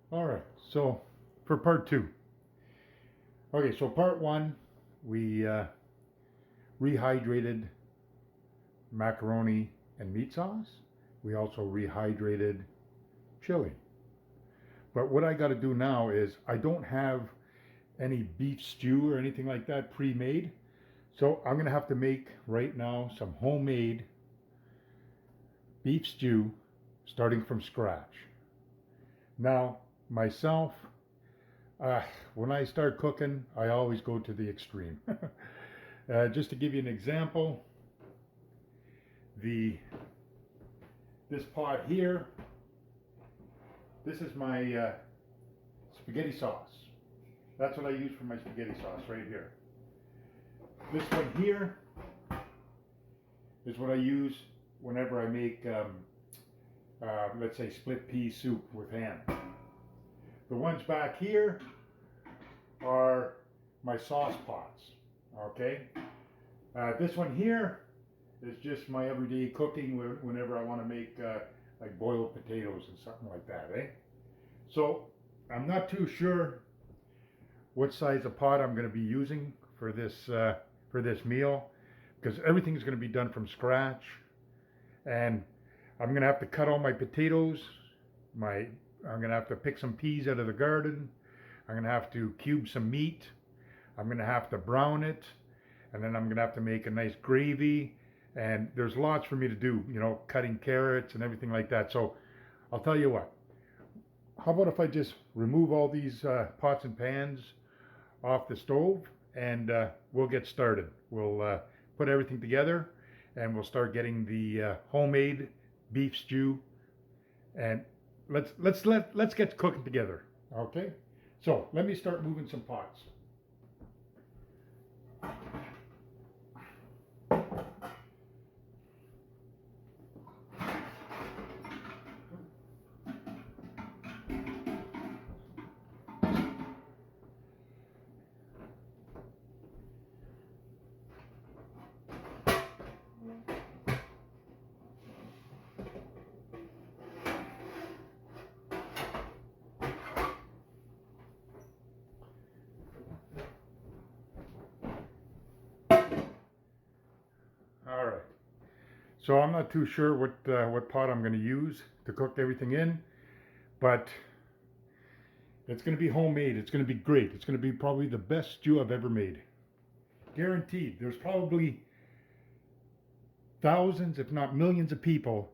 All right, so for part two. Okay, so part one, we rehydrated macaroni and meat sauce. We also rehydrated chili. But what I got to do now is I don't have any beef stew or anything like that pre-made. So I'm going to have to make right now some homemade beef stew starting from scratch. Now, myself, uh, when I start cooking, I always go to the extreme. Just to give you an example, the this pot here, this is my spaghetti sauce. That's what I use for my spaghetti sauce right here. This one here is what I use whenever I make, let's say, split pea soup with ham. The ones back here are my sauce pots. Okay. This one here is just my everyday cooking whenever I want to make like boiled potatoes and something like that, eh? So I'm not too sure what size of pot I'm going to be using for this meal, because everything is going to be done from scratch, and I'm going to have to cut all my potatoes. I'm going to have to pick some peas out of the garden. I'm going to have to cube some meat. I'm going to have to brown it, and then I'm going to have to make a nice gravy. And there's lots for me to do, cutting carrots and everything like that. So I'll tell you what. How about if I just remove all these pots and pans off the stove, and we'll get started. We'll put everything together, and we'll start getting the homemade beef stew, and let's get cooking together. Okay. So let me start moving some pots. All right. So I'm not too sure what pot I'm going to use to cook everything in, but it's going to be homemade. It's going to be great. It's going to be probably the best stew I've ever made. Guaranteed. There's probably thousands, if not millions of people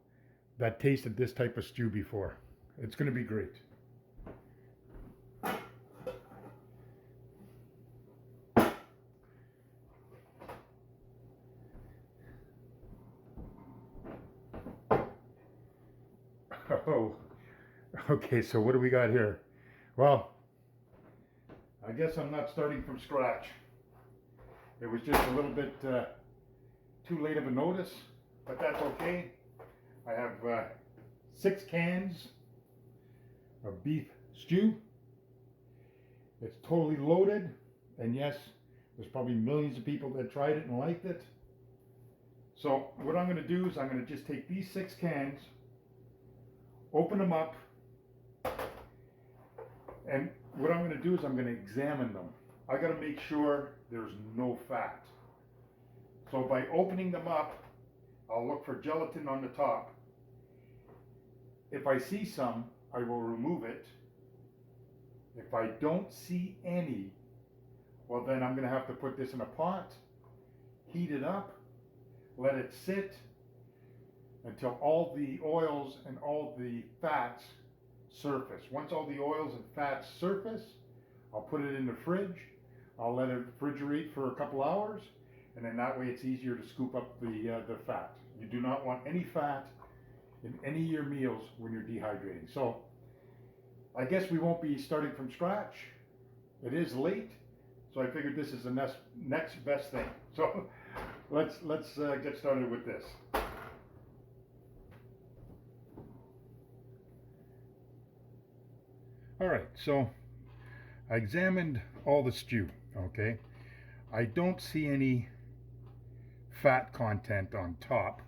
that tasted this type of stew before. It's going to be great. Oh, okay, so what do we got here? Well, I guess I'm not starting from scratch. It was just a little bit too late of a notice, but that's okay. I have 6 cans of beef stew. It's totally loaded, and yes, there's probably millions of people that tried it and liked it. So what I'm going to do is I'm going to just take these 6 cans, open them up, and what I'm going to do is I'm going to examine them. I got to make sure there's no fat. So by opening them up, I'll look for gelatin on the top. If I see some, I will remove it. If I don't see any, well, then I'm going to have to put this in a pot, heat it up, let it sit until all the oils and all the fats surface. Once all the oils and fats surface, I'll put it in the fridge. I'll let it refrigerate for a couple hours, and then that way it's easier to scoop up the fat. You do not want any fat in any of your meals when you're dehydrating. So I guess we won't be starting from scratch. It is late, so I figured this is the next best thing. So let's get started with this. All right, so I examined all the stew, okay? I don't see any fat content on top,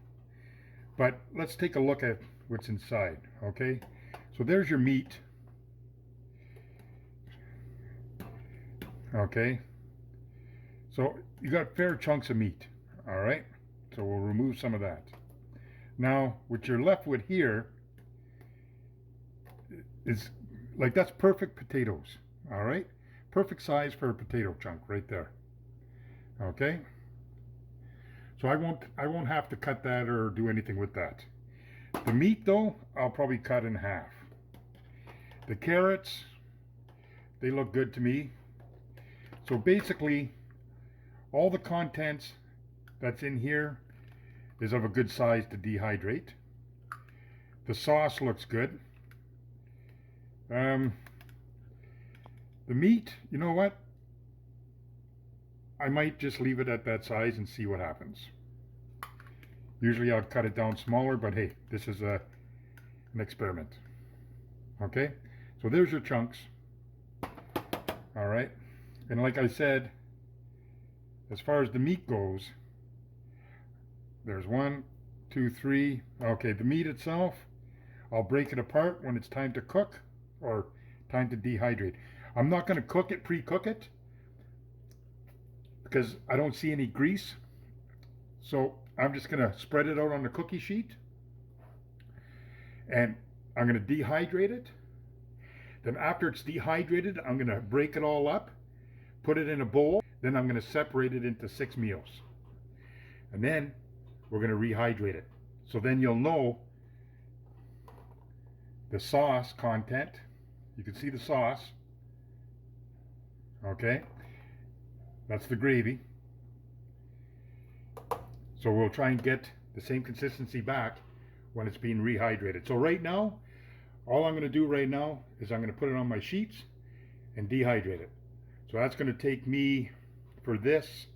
but let's take a look at what's inside, okay? So there's your meat, Okay, so you got fair chunks of meat. All right, so we'll remove some of that. Now what you're left with here is like, that's perfect potatoes. All right, perfect size for a potato chunk right there. Okay, so I won't have to cut that or do anything with that. The meat though, I'll probably cut in half. The carrots, they look good to me. So basically, all the contents that's in here is of a good size to dehydrate. The sauce looks good. The meat, you know what? I might just leave it at that size and see what happens. Usually I'd cut it down smaller, but hey, this is an experiment. Okay, so there's your chunks. All right, and like I said, as far as the meat goes, there's 1, 2, 3. Okay, the meat itself, I'll break it apart when it's time to cook or time to dehydrate. I'm not going to cook it, pre-cook it, because I don't see any grease. So I'm just going to spread it out on the cookie sheet, and I'm going to dehydrate it. Then after it's dehydrated, I'm going to break it all up, put it in a bowl. Then I'm going to separate it into 6 meals. And then we're going to rehydrate it. So then you'll know the sauce content. You can see the sauce. Okay, that's the gravy. So we'll try and get the same consistency back when it's being rehydrated. So right now, all I'm going to do right now is I'm going to put it on my sheets and dehydrate it. So that's going to take me, for this,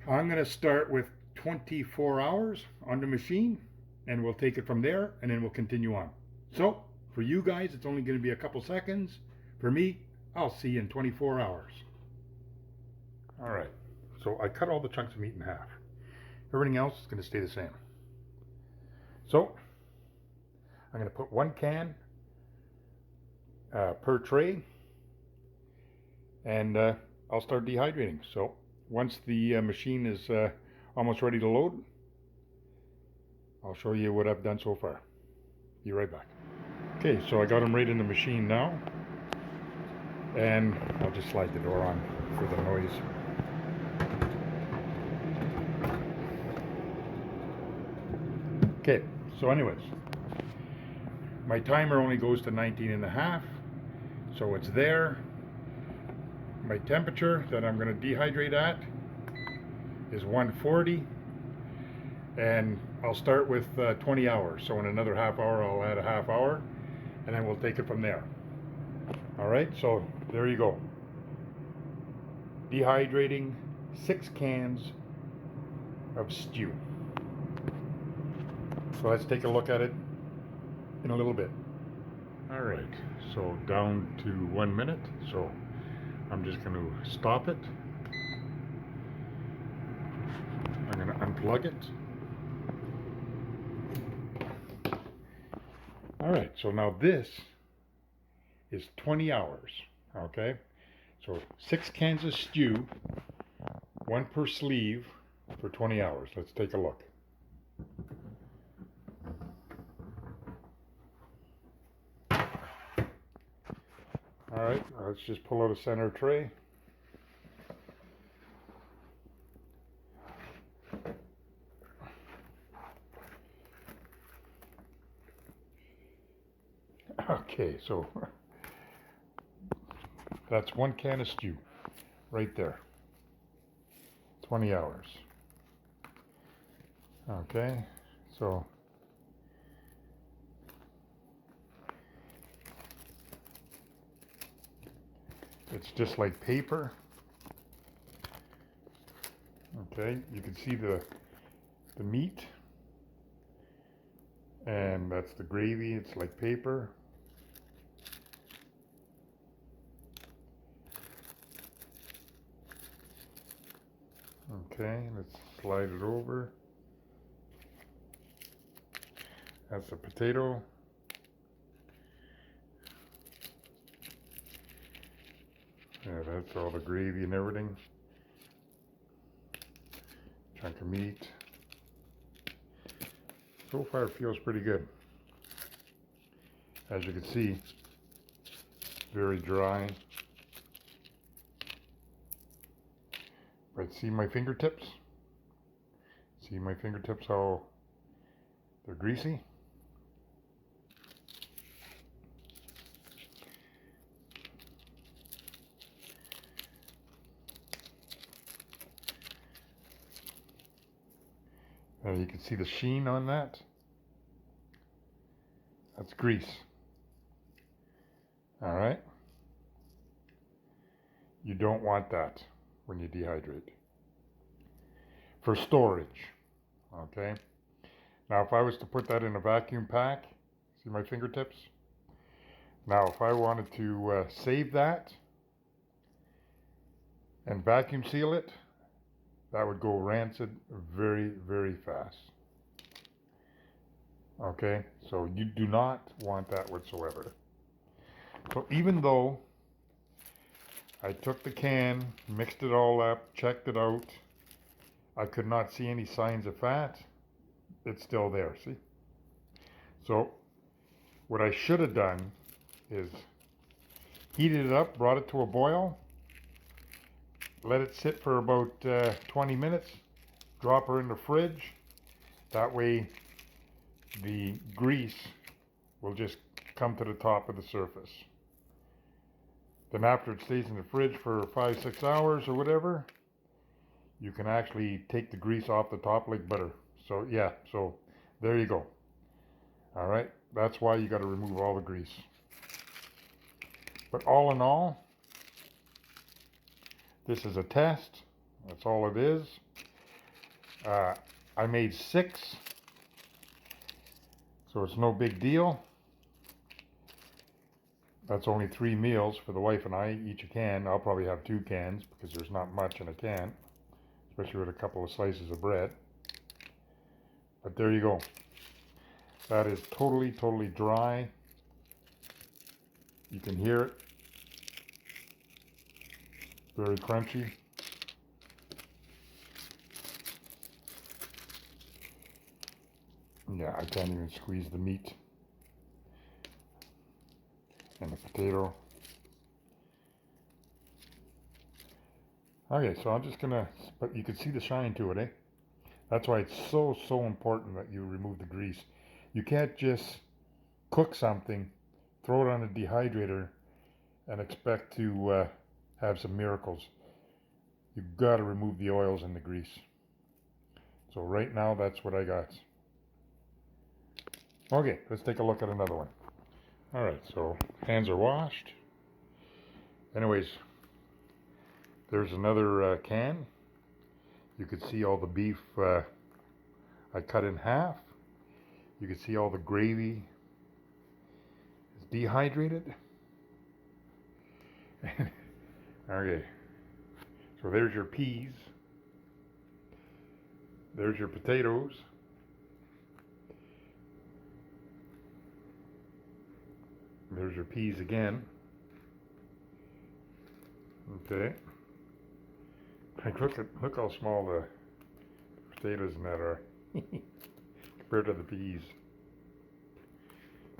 I'm going to start with 24 hours on the machine, and we'll take it from there, and then we'll continue on. So for you guys, it's only going to be a couple seconds. For me, I'll see you in 24 hours. All right, so I cut all the chunks of meat in half. Everything else is going to stay the same. So I'm going to put 1 can per tray, and I'll start dehydrating. So once the machine is almost ready to load, I'll show you what I've done so far. Be right back. Okay, so I got them right in the machine now, and I'll just slide the door on for the noise. Okay, so anyways, my timer only goes to 19.5, so it's there. My temperature that I'm going to dehydrate at is 140, and I'll start with 20 hours. So in another half hour, I'll add a half hour, and then we'll take it from there. All right, so there you go. Dehydrating 6 cans of stew. So let's take a look at it in a little bit. All right, so down to 1 minute. So I'm just going to stop it. I'm going to unplug it. All right, so now this is 20 hours, okay? So 6 cans of stew, 1 per sleeve for 20 hours. Let's take a look. All right, let's just pull out a center tray. Okay, so that's 1 can of stew right there. 20 hours. Okay, so it's just like paper. Okay, you can see the meat, and that's the gravy. It's like paper. Okay, let's slide it over. That's a potato. Yeah, that's all the gravy and everything. Chunk of meat. So far it feels pretty good. As you can see, very dry. But see my fingertips? See my fingertips how they're greasy? And you can see the sheen on that. That's grease. Alright? You don't want that when you dehydrate. For storage. Okay? Now if I was to put that in a vacuum pack, see my fingertips? Now if I wanted to save that and vacuum seal it, that would go rancid very, very fast. Okay? So you do not want that whatsoever. So even though I took the can, mixed it all up, checked it out, I could not see any signs of fat, it's still there, see? So what I should have done is heated it up, brought it to a boil, let it sit for about 20 minutes, drop her in the fridge. That way the grease will just come to the top of the surface. Then after it stays in the fridge for 5-6 hours or whatever, you can actually take the grease off the top like butter. So yeah, so there you go. All right, that's why you got to remove all the grease. But all in all, this is a test. That's all it is. I made 6, so it's no big deal. That's only 3 meals for the wife and I, each a can. I'll probably have 2 cans because there's not much in a can, especially with a couple of slices of bread. But there you go. That is totally, totally dry. You can hear it. Very crunchy. Yeah, I can't even squeeze the meat and the potato. Okay, so I'm just gonna, but you can see the shine to it, eh? That's why it's so, so important that you remove the grease. You can't just cook something, throw it on a dehydrator, and expect to have some miracles. You've got to remove the oils and the grease. So right now, that's what I got. Okay, let's take a look at another one. All right, so hands are washed. Anyways, there's another can. You can see all the beef I cut in half. You can see all the gravy is dehydrated. Okay, so there's your peas. There's your potatoes. There's your peas again. Okay. Look how small the potatoes in that are compared to the peas.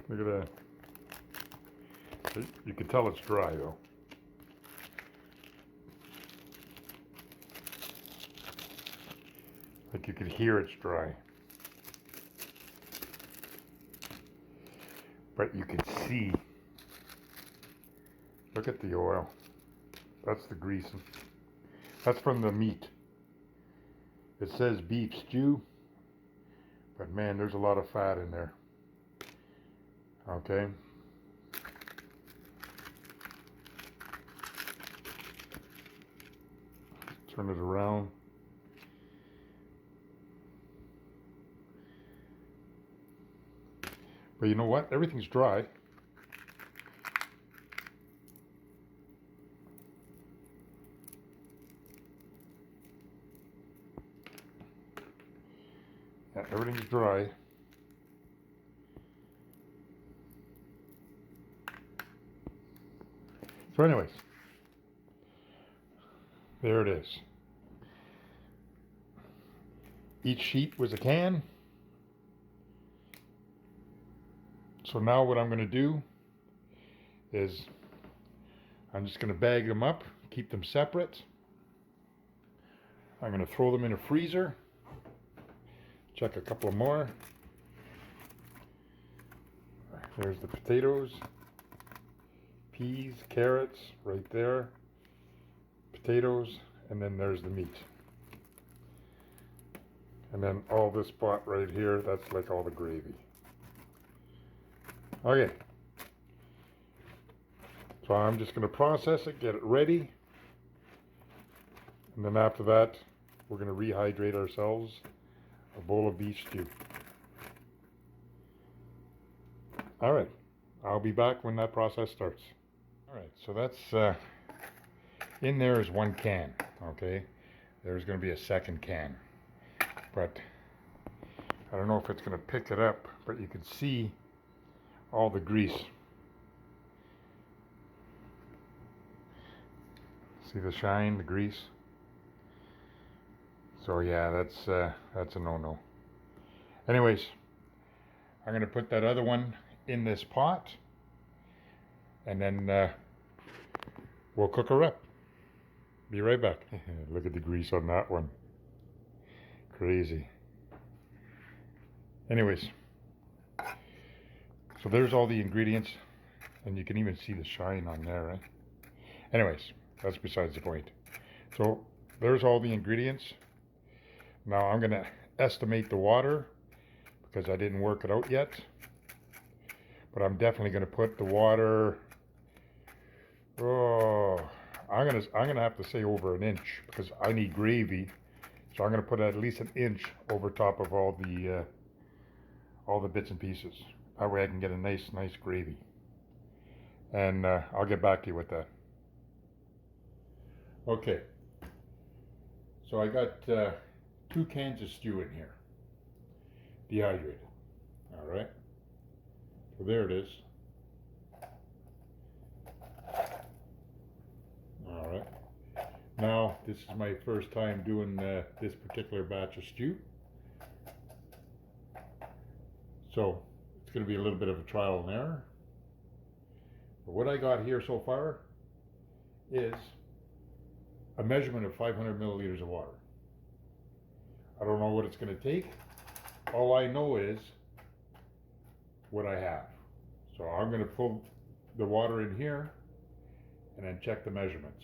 Look at that. You can tell it's dry though. Like you can hear it's dry. But you can see. Look at the oil. That's the grease. That's from the meat. It says beef stew, but man, there's a lot of fat in there. Okay. Turn it around. But you know what? Everything's dry. Yeah, everything's dry. So anyways, there it is. Each sheet was a can. So now what I'm going to do is I'm just going to bag them up, keep them separate. I'm going to throw them in a freezer. Check a couple more. There's the potatoes, peas, carrots right there, potatoes, and then there's the meat. And then all this pot right here, that's like all the gravy. Okay. So I'm just going to process it, get it ready. And then after that, we're going to rehydrate ourselves a bowl of beef stew. All right, I'll be back when that process starts. All right, so that's, in there is one can, okay? There's going to be a second can, but I don't know if it's going to pick it up, but you can see all the grease. See the shine, the grease? So yeah, that's a no-no. Anyways, I'm going to put that other one in this pot, and then we'll cook her up. Be right back. Look at the grease on that one. Crazy. Anyways, so there's all the ingredients, and you can even see the shine on there, right? Anyways, that's besides the point. So there's all the ingredients. Now I'm going to estimate the water because I didn't work it out yet. But I'm definitely going to put the water, I'm gonna have to say over an inch because I need gravy. So I'm going to put at least an inch over top of all the bits and pieces. That way I can get a nice gravy. And I'll get back to you with that. Okay. So I got 2 cans of stew in here. Dehydrated. All right. So there it is. All right. Now, this is my first time doing this particular batch of stew. So, it's going to be a little bit of a trial and error. But what I got here so far is a measurement of 500 milliliters of water. I don't know what it's going to take. All I know is what I have. So I'm going to pull the water in here and then check the measurements.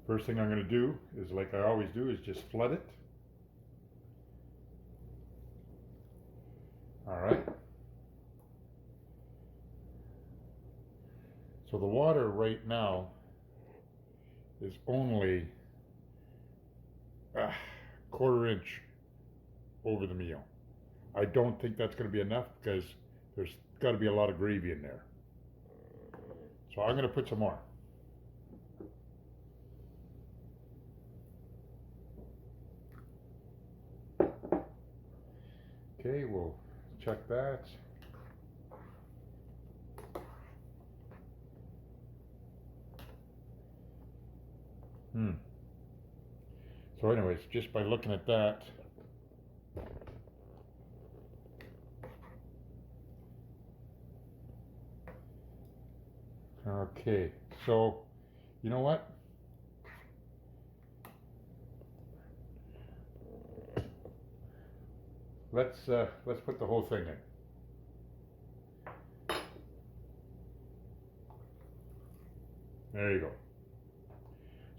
First thing I'm going to do is, like I always do, is just flood it. All right. So the water right now is only a quarter inch over the meal. I don't think that's going to be enough because there's got to be a lot of gravy in there. So I'm going to put some more. Okay, we'll check that. So anyways, just by looking at that, okay, so you know what? Let's put the whole thing in. There you go.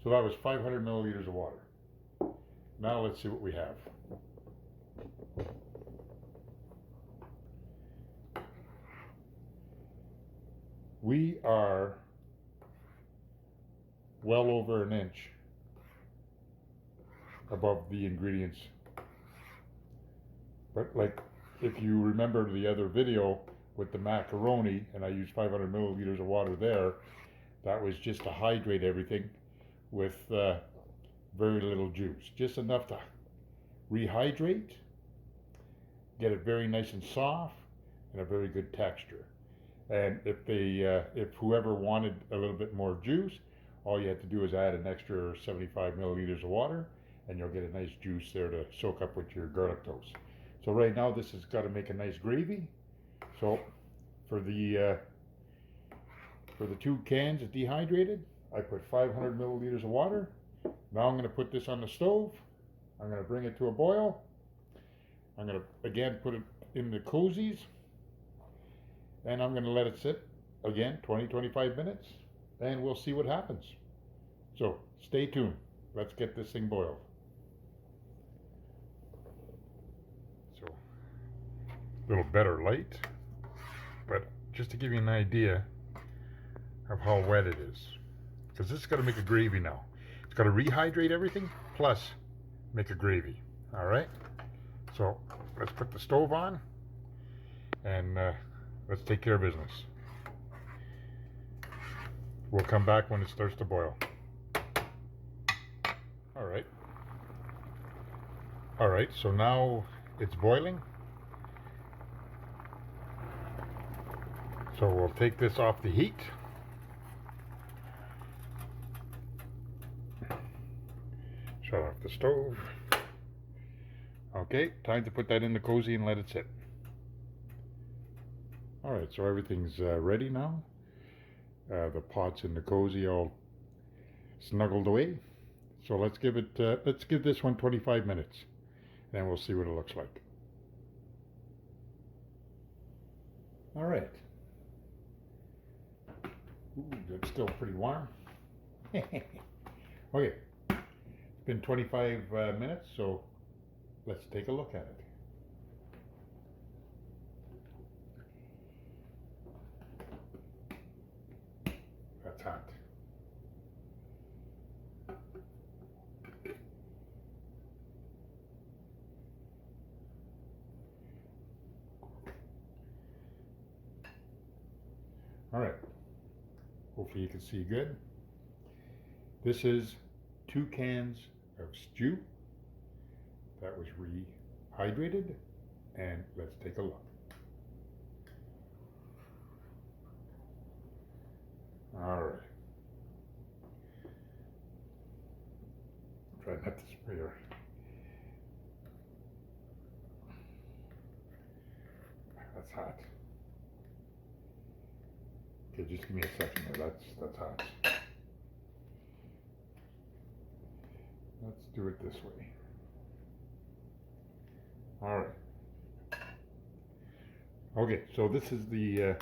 So that was 500 milliliters of water. Now let's see what we have. We are well over an inch above the ingredients. But like, if you remember the other video with the macaroni, and I used 500 milliliters of water there, that was just to hydrate everything with very little juice. Just enough to rehydrate, get it very nice and soft, and a very good texture. And if whoever wanted a little bit more juice, all you have to do is add an extra 75 milliliters of water, and you'll get a nice juice there to soak up with your garlic toast. So right now this has got to make a nice gravy. So for the 2 cans of dehydrated, I put 500 milliliters of water. Now I'm going to put this on the stove. I'm going to bring it to a boil. I'm going to again put it in the cozies, and I'm going to let it sit again 20-25 minutes, and we'll see what happens. So stay tuned. Let's get this thing boiled. So a little better light, but just to give you an idea of how wet it is, because this is going to make a gravy now. It's got to rehydrate everything plus make a gravy. All right, so let's put the stove on and let's take care of business. We'll come back when it starts to boil. All right, so now it's boiling. So we'll take this off the heat. Shut off the stove. Okay, time to put that in the cozy and let it sit. All right, so everything's ready now. The pot's in the cozy all snuggled away. So let's give this one 25 minutes, and we'll see what it looks like. All right. Ooh, it's still pretty warm. Okay, it's been 25 minutes, so let's take a look at it. That's hot. All right, hopefully you can see good. This is 2 cans of stew that was rehydrated, and let's take a look. All right. Try not to spray her. That's hot. Okay, just give me a second here. That's hot. Let's do it this way. All right. Okay, so this is the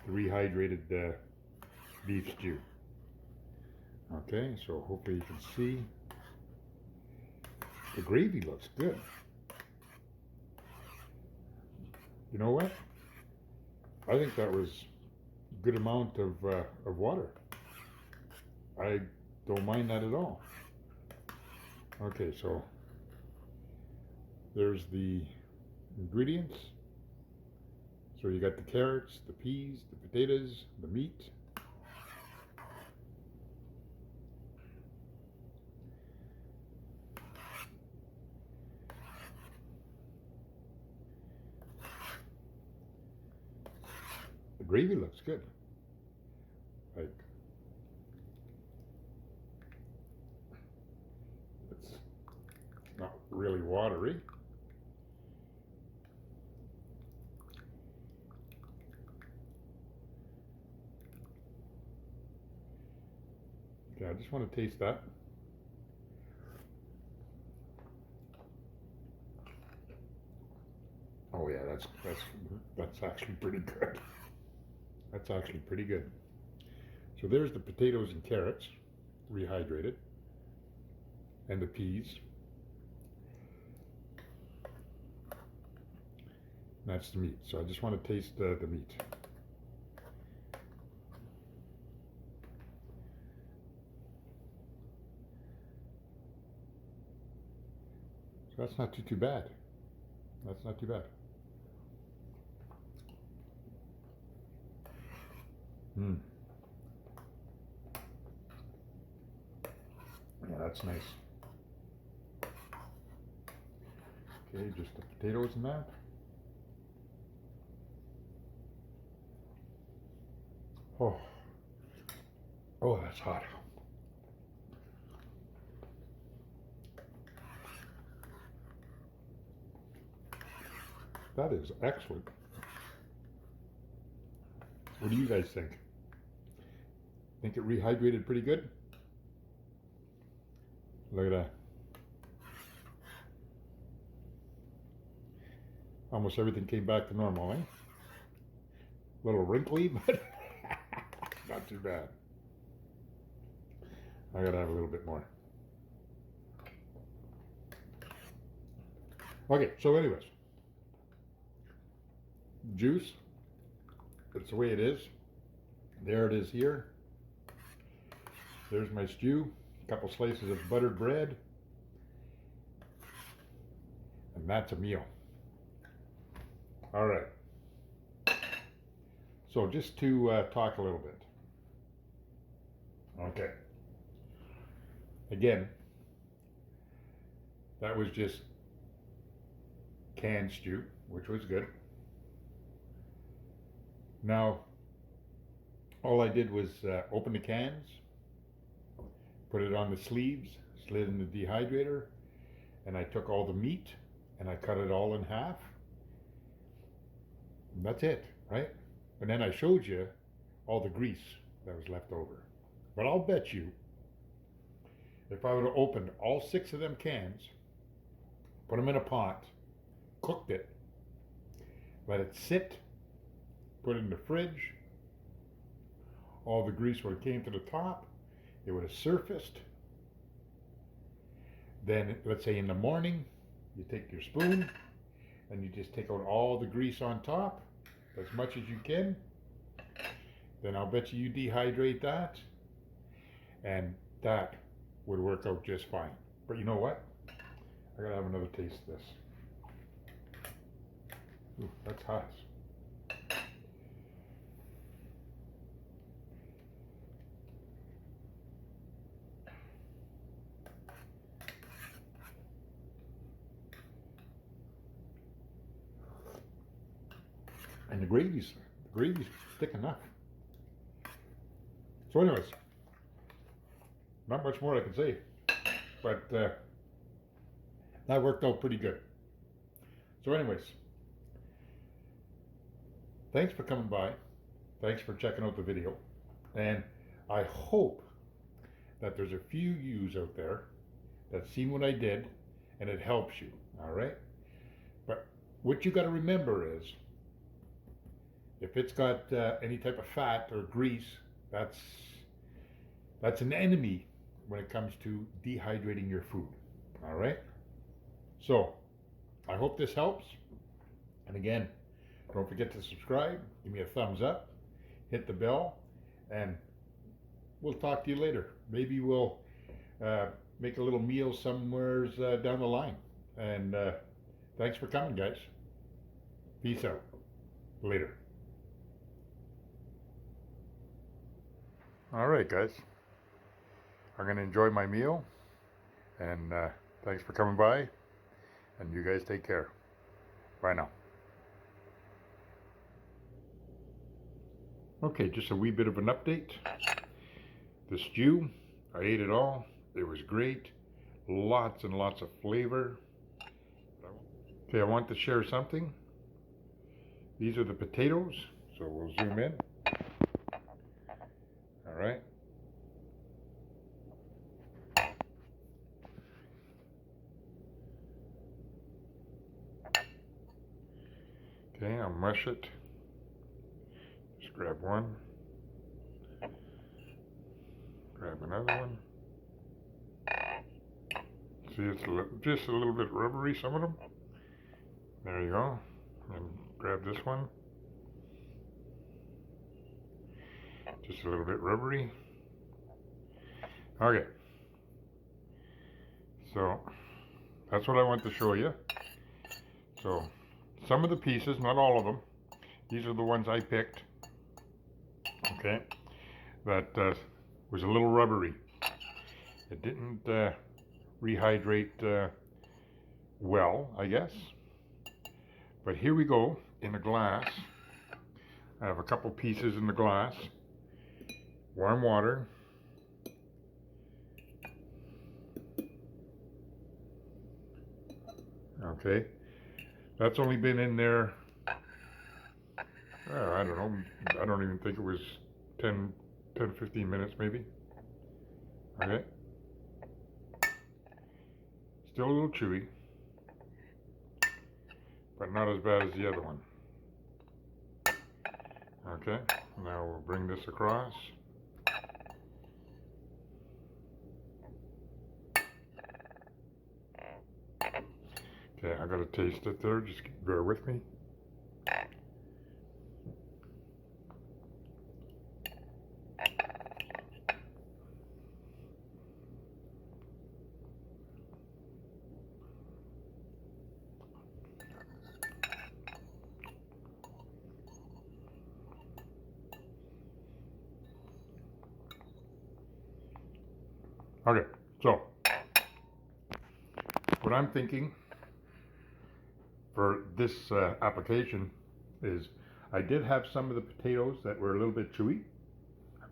rehydrated beef stew. Okay, so hopefully you can see. The gravy looks good. You know what? I think that was a good amount of water. I don't mind that at all. Okay, so there's the ingredients. So you got the carrots, the peas, the potatoes, the meat. The gravy looks good. Like, it's not really watery. Okay, I just want to taste that. Oh yeah, that's actually pretty good. That's actually pretty good. So there's the potatoes and carrots, rehydrated, and the peas. That's the meat. So I just want to taste the meat. So that's not too bad. That's not too bad. Mm. Yeah, that's nice. Okay, just the potatoes in that. Oh, oh, that's hot. That is excellent. What do you guys think? Think it rehydrated pretty good? Look at that. Almost everything came back to normal, eh? A little wrinkly, but not too bad. I gotta have a little bit more. Okay, so anyways, juice, it's the way it is. There it is here. There's my stew, a couple slices of buttered bread, and that's a meal. All right. So just to talk a little bit. Okay. Again, that was just canned stew, which was good. Now, all I did was open the cans, put it on the sleeves, slid in the dehydrator, and I took all the meat and I cut it all in half. And that's it, right? And then I showed you all the grease that was left over. But I'll bet you, if I would have opened all 6 of them cans, put them in a pot, cooked it, let it sit, put it in the fridge, all the grease would have came to the top, it would have surfaced. Then, let's say in the morning, you take your spoon and you just take out all the grease on top, as much as you can. Then I'll bet you dehydrate that, and that would work out just fine. But you know what? I gotta have another taste of this. Ooh, that's hot. And the gravy's thick enough. So anyways, not much more I can say, but that worked out pretty good. So anyways, thanks for coming by. Thanks for checking out the video. And I hope that there's a few yous out there that seen what I did and it helps you, all right? But what you got to remember is, if it's got any type of fat or grease, that's an enemy when it comes to dehydrating your food, all right? So, I hope this helps. And again, don't forget to subscribe, give me a thumbs up, hit the bell, and we'll talk to you later. Maybe we'll make a little meal somewhere down the line. And thanks for coming, guys. Peace out. Later. All right, guys. I'm going to enjoy my meal. And thanks for coming by. And you guys take care. Bye now. Okay, just a wee bit of an update. The stew, I ate it all. It was great. Lots and lots of flavor. Okay, I want to share something. These are the potatoes. So we'll zoom in. All right. Okay, I'll mush it. Just grab one. Grab another one. See, it's just a little bit rubbery, some of them. There you go. And grab this one. Just a little bit rubbery. Okay. So, that's what I want to show you. So, some of the pieces, not all of them, these are the ones I picked. Okay. That was a little rubbery. It didn't rehydrate well, I guess. But here we go in a glass. I have a couple pieces in the glass. warm water. Okay, that's only been in there, I don't know, I don't even think it was 15 minutes maybe. Okay, still a little chewy, but not as bad as the other one. Okay, now we'll bring this across. Okay, I gotta taste it there, just bear with me. Okay, so what I'm thinking for this application is I did have some of the potatoes that were a little bit chewy.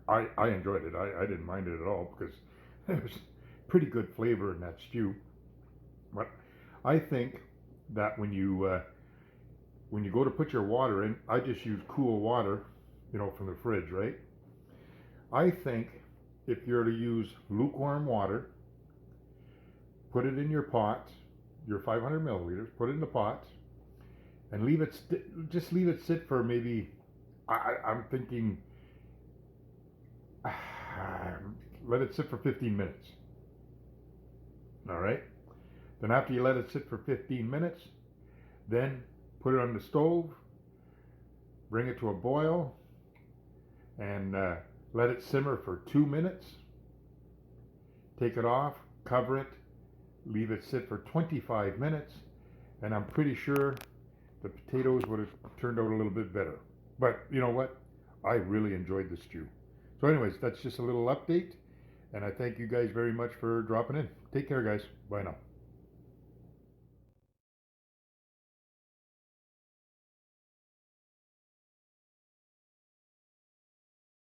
I enjoyed it. I didn't mind it at all because there's pretty good flavor in that stew. But I think that when you go to put your water in, I just use cool water, from the fridge, right? I think if you're to use lukewarm water, put it in your pot, your 500 milliliters, put it in the pot, and just leave it sit for maybe, I'm thinking, let it sit for 15 minutes. All right? Then after you let it sit for 15 minutes, then put it on the stove, bring it to a boil, and let it simmer for 2 minutes. Take it off, cover it, leave it sit for 25 minutes, and I'm pretty sure the potatoes would have turned out a little bit better. But you know what? I really enjoyed the stew. So anyways, that's just a little update, and I thank you guys very much for dropping in. Take care, guys. Bye now.